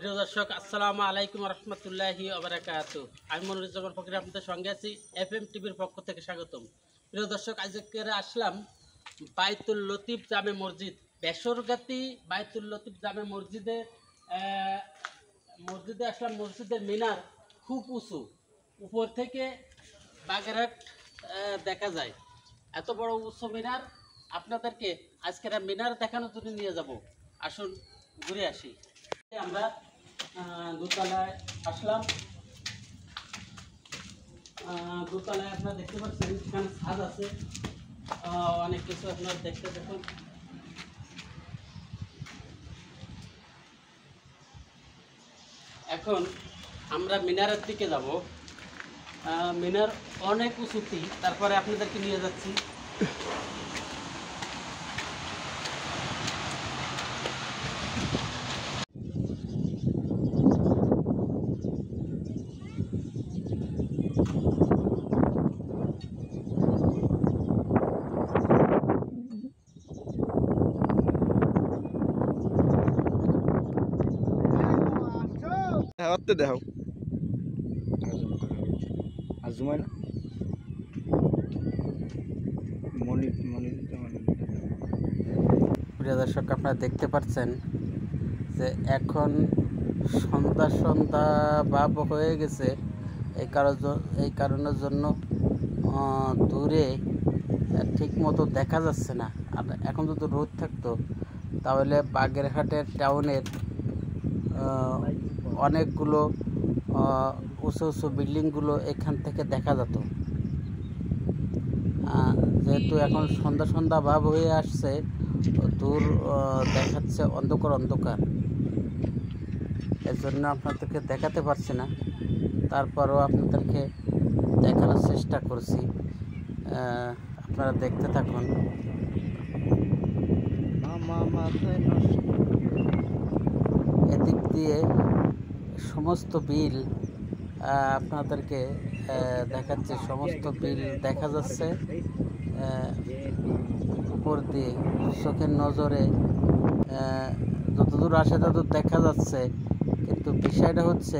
প্রিয় দর্শক, আসসালামু আলাইকুম রহমতুল্লাহি ওবারাকাতু। আমি মনিরুজ্জামান ফকির আপনাদের সঙ্গে আছি। FM টিভির পক্ষ থেকে স্বাগতম। প্রিয় দর্শক, আজকে আসলাম বাইতুল লতিফ জামে মসজিদ, বেসরগাতি বাইতুল লতিফ জামে মসজিদে আসলাম। মসজিদের মিনার খুব উঁচু, উপর থেকে বাগেরহাট দেখা যায়। এত বড় উঁচু মিনার, আপনাদেরকে আজকের মিনার দেখানোর জন্য নিয়ে যাব। আসুন ঘুরে আসি। আমরা দোতলায় আসলাম। দোতলায় আপনারা দেখতে পাচ্ছেন এখানে ছাদ আছে, অনেক কিছু আপনারা দেখতে দেখুন। এখন আমরা মিনারের দিকে যাব। মিনার অনেক উঁচুতি, তারপরে আপনাদেরকে নিয়ে যাচ্ছি। হাতে দেখাও আজমাই না প্রিয় দর্শক, আপনারা দেখতে পাচ্ছেন যে এখন সন্ধ্যা সন্ধ্যা ভাব হয়ে গেছে। এই কারণের জন্য দূরে ঠিকমতো দেখা যাচ্ছে না। আর এখন যদি রোদ থাকতো তাহলে বাগেরহাটের টাউনের অনেকগুলো উঁচু উঁচু বিল্ডিংগুলো এখান থেকে দেখা যেত। যেহেতু এখন সন্ধ্যা সন্ধ্যা ভাব হয়ে আসছে, দূর দেখাচ্ছে অন্ধকার অন্ধকার, এর জন্য আপনাদেরকে দেখাতে পারছি না। তারপরও আপনাদেরকে দেখানোর চেষ্টা করছি, আপনারা দেখতে থাকুন। এদিক দিয়ে সমস্ত বিল আপনাদেরকে দেখাচ্ছে, সমস্ত বিল দেখা যাচ্ছে উপর দিয়ে। চোখের নজরে যতদূর আসে ততদূর দেখা যাচ্ছে, কিন্তু বিষয়টা হচ্ছে